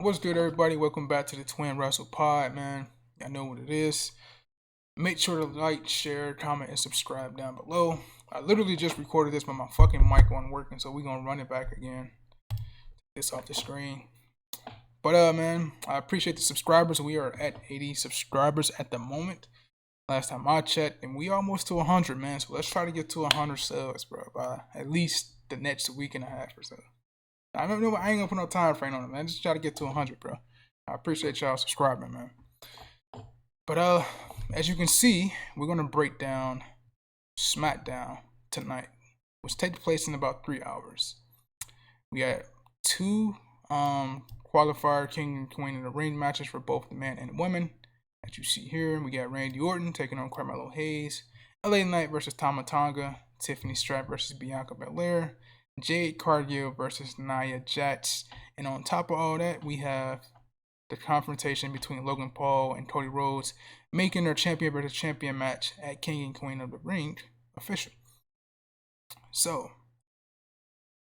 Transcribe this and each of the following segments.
What's good, everybody? Welcome back to the Twin Russell Pod, man. Y'all know what it is. Make sure to like, share, comment, and subscribe down below. I literally just recorded this, but my fucking mic wasn't working, so we're gonna run it back again. Take this off the screen. But man, I appreciate the subscribers. We are at 80 subscribers at the moment. Last time I checked, and we almost to 100, man. So let's try to get to 100 subs, bro, by at least the next week and a half or so. I ain't gonna put no time frame on it, man. Just try to get to 100, bro. I appreciate y'all subscribing, man. But as you can see, we're gonna break down Smackdown tonight, which takes place in about 3 hours. We got two qualifier King and Queen of the Ring matches for both the men and women. As you see here, we got Randy Orton taking on Carmelo Hayes, LA Knight versus Tama Tonga, Tiffany Stratton versus Bianca Belair, Jade Cargill versus Nia Jax, and on top of all that, we have the confrontation between Logan Paul and Cody Rhodes, making their champion versus champion match at King and Queen of the Ring official. So,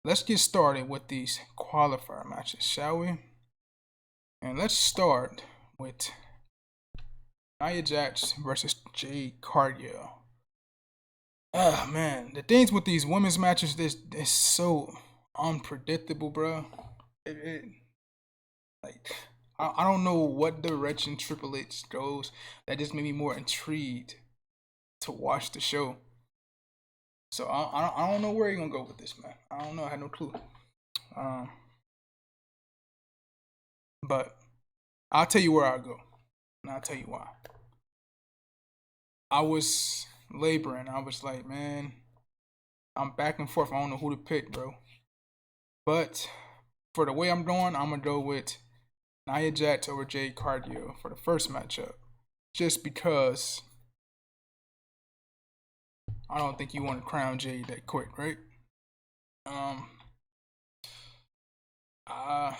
let's get started with these qualifier matches, shall we? And let's start with Nia Jax versus Jade Cargill. Ah, man, the things with these women's matches is so unpredictable, bro. I don't know what direction Triple H goes. That just made me more intrigued to watch the show. So I don't know where he's gonna go with this, man. I don't know. I had no clue. But I'll tell you where I go, and I'll tell you why. I was laboring. I was like, man, I'm back and forth. I don't know who to pick, bro. But for the way I'm going, I'm gonna go with Nia Jax over Jade Cargill for the first matchup, just because I don't think you want to crown Jade that quick, right? I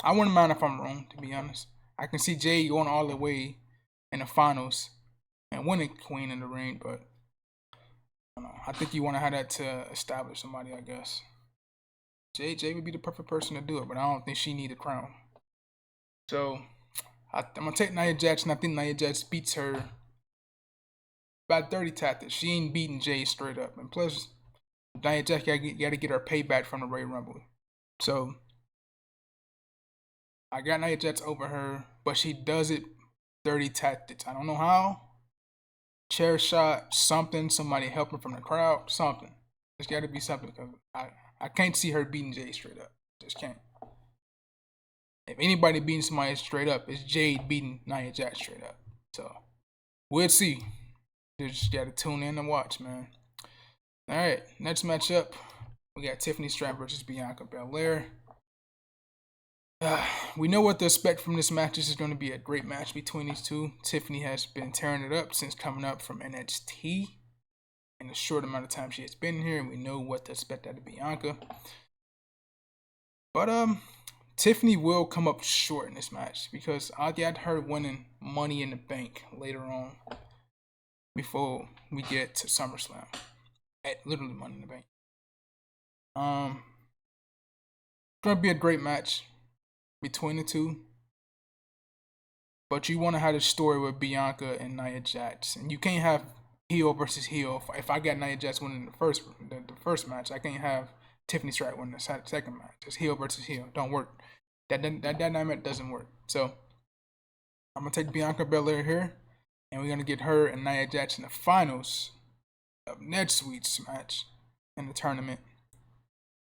wouldn't mind if I'm wrong, to be honest. I can see Jade going all the way in the finals and winning Queen in the Ring, but I don't know. I think you want to have that to establish somebody, I guess. Jade would be the perfect person to do it, but I don't think she need a crown. So I'm gonna take Nia Jax, and I think Nia Jax beats her by 30 tactics. She ain't beating Jade straight up, and plus Nia Jax gotta get her payback from the Royal Rumble. So I got Nia Jax over her, but she does it 30 tactics. I don't know how. Chair shot, something, somebody helping from the crowd, something. There's got to be something, because I can't see her beating Jade straight up. Just can't. If anybody beating somebody straight up, it's Jade beating Nia Jax straight up. So we'll see. You just got to tune in and watch, man. All right, next matchup, we got Tiffany Stratton versus Bianca Belair. We know what to expect from this match. This is going to be a great match between these two. Tiffany has been tearing it up since coming up from NXT in the short amount of time she has been here, and we know what to expect out of Bianca. But Tiffany will come up short in this match, because I got her winning Money in the Bank later on before we get to SummerSlam. At literally Money in the Bank. It's going to be a great match between the two, but you want to have a story with Bianca and Nia Jax, and you can't have heel versus heel. If I got Nia Jax winning the first match, I can't have Tiffany Stratton winning the second match. It's heel versus heel. Don't work. That dynamic doesn't work. So I'm gonna take Bianca Belair here, and we're gonna get her and Nia Jax in the finals of next week's match in the tournament.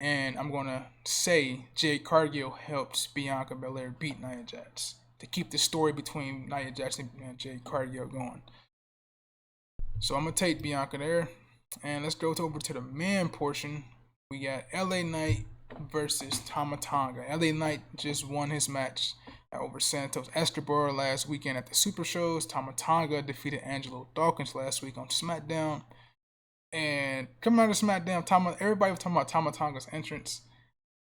And I'm going to say Jade Cargill helps Bianca Belair beat Nia Jax to keep the story between Nia Jax and Jade Cargill going. So I'm going to take Bianca there. And let's go over to the man portion. We got LA Knight versus Tama Tonga. LA Knight just won his match over Santos Escobar last weekend at the Super Shows. Tama Tonga defeated Angelo Dawkins last week on SmackDown. And coming out of SmackDown, everybody was talking about Tama Tonga's entrance.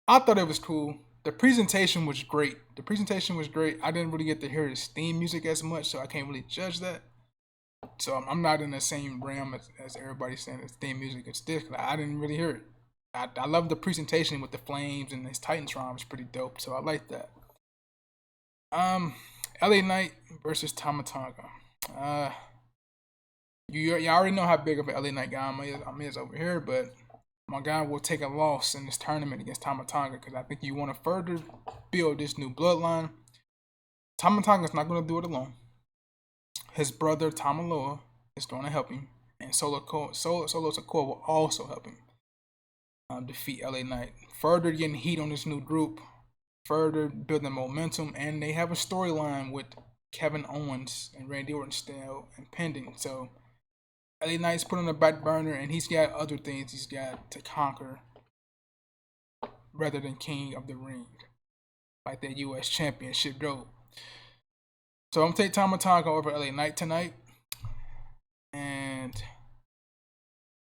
I thought it was cool. The presentation was great. I didn't really get to hear his theme music as much, so I can't really judge that. So I'm not in the same realm as everybody saying his theme music is this. I didn't really hear it. I love the presentation with the flames and his Titantron was pretty dope, so I like that. Um, LA Knight versus Tama Tonga. You already know how big of an LA Knight guy I is over here, but my guy will take a loss in this tournament against Tama Tonga because I think you want to further build this new bloodline. Tama Tonga's not going to do it alone. His brother Tama Loa is going to help him, and Solo Sikoa will also help him defeat LA Knight. Further getting heat on this new group, further building momentum, and they have a storyline with Kevin Owens and Randy Orton still impending. So LA Knight's put on the back burner, and he's got other things he's got to conquer rather than King of the Ring, like that U.S. Championship goal. So I'm gonna take Tama Tonga over LA Knight tonight. And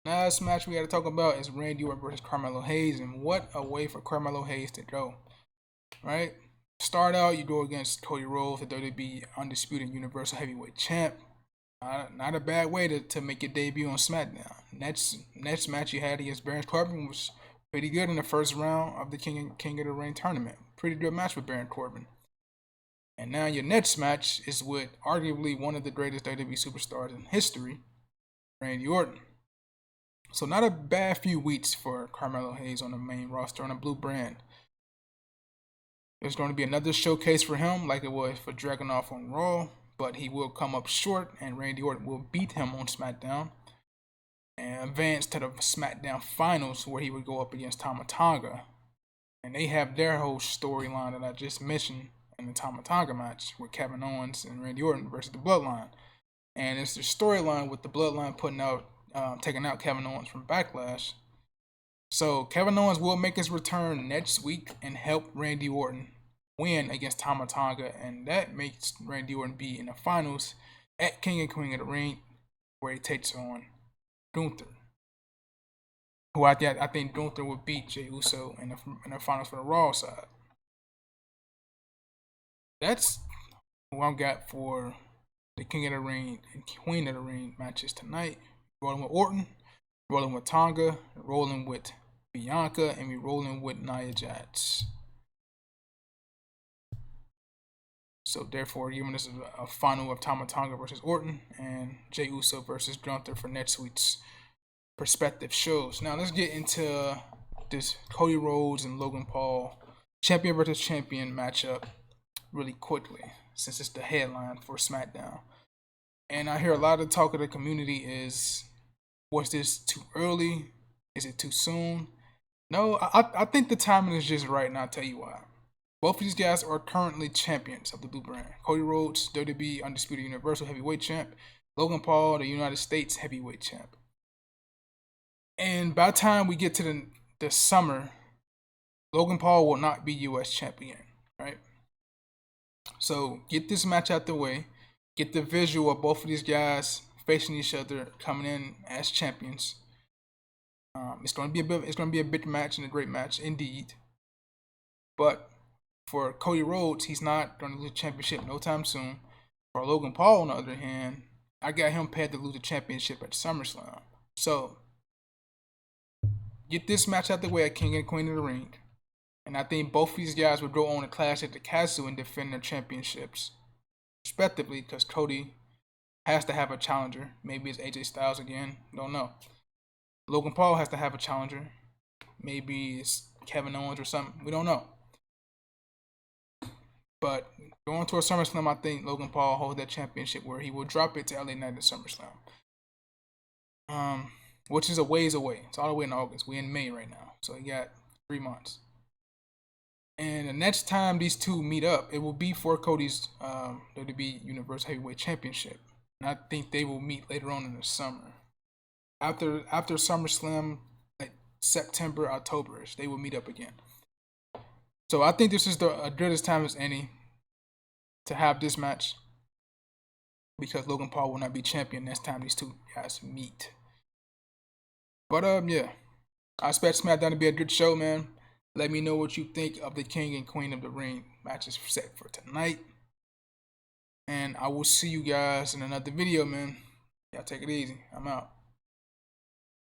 last match we got to talk about is Randy Orton versus Carmelo Hayes, and what a way for Carmelo Hayes to go. Right? Start out, you go against Cody Rhodes, the WWE Undisputed Universal Heavyweight Champ. Not a bad way to make your debut on Smackdown. Next match you had against Baron Corbin was pretty good in the first round of the King of the Ring tournament. Pretty good match with Baron Corbin. And now your next match is with arguably one of the greatest WWE superstars in history, Randy Orton. So not a bad few weeks for Carmelo Hayes on the main roster on a blue brand. There's going to be another showcase for him like it was for Dragunov on Raw, but he will come up short and Randy Orton will beat him on SmackDown and advance to the SmackDown finals where he would go up against Tama Tonga. And they have their whole storyline that I just mentioned in the Tama Tonga match with Kevin Owens and Randy Orton versus the Bloodline. And it's the storyline with the Bloodline taking out Kevin Owens from Backlash. So Kevin Owens will make his return next week and help Randy Orton win against Tama Tonga, and that makes Randy Orton be in the finals at King and Queen of the Ring, where he takes on Gunther. Who I think Gunther would beat Jey Uso in the finals for the Raw side. That's who I've got for the King of the Ring and Queen of the Ring matches tonight. Rolling with Orton, rolling with Tonga, rolling with Bianca, and we rolling with Nia Jax. So therefore, giving us a final of Tama Tonga versus Orton and Jey Uso versus Gunther for next week's perspective shows. Now let's get into this Cody Rhodes and Logan Paul champion versus champion matchup really quickly, since it's the headline for SmackDown. And I hear a lot of talk of the community is, was this too early? Is it too soon? No, I think the timing is just right, and I'll tell you why. Both of these guys are currently champions of the blue brand. Cody Rhodes, WWE Undisputed Universal Heavyweight Champ. Logan Paul, the United States Heavyweight Champ. And by the time we get to the summer, Logan Paul will not be U.S. champion, right? So get this match out the way. Get the visual of both of these guys facing each other, coming in as champions. It's going to be a big match and a great match indeed. But for Cody Rhodes, he's not going to lose the championship no time soon. For Logan Paul, on the other hand, I got him pegged to lose the championship at SummerSlam. So get this match out the way at King and Queen of the Ring. And I think both these guys will go on a clash at the castle and defend their championships, respectively, because Cody has to have a challenger. Maybe it's AJ Styles again. Don't know. Logan Paul has to have a challenger. Maybe it's Kevin Owens or something. We don't know. But going to a SummerSlam, I think Logan Paul holds that championship where he will drop it to LA Knight at SummerSlam. Which is a ways away. It's all the way in August. We're in May right now. So you got 3 months. And the next time these two meet up, it will be for Cody's WWE Universal Heavyweight Championship. And I think they will meet later on in the summer. After SummerSlam, like September, October-ish, they will meet up again. So I think this is the good as time as any to have this match, because Logan Paul will not be champion next time these two guys meet. But yeah, I expect SmackDown to be a good show, man. Let me know what you think of the King and Queen of the Ring matches set for tonight. And I will see you guys in another video, man. Y'all take it easy. I'm out.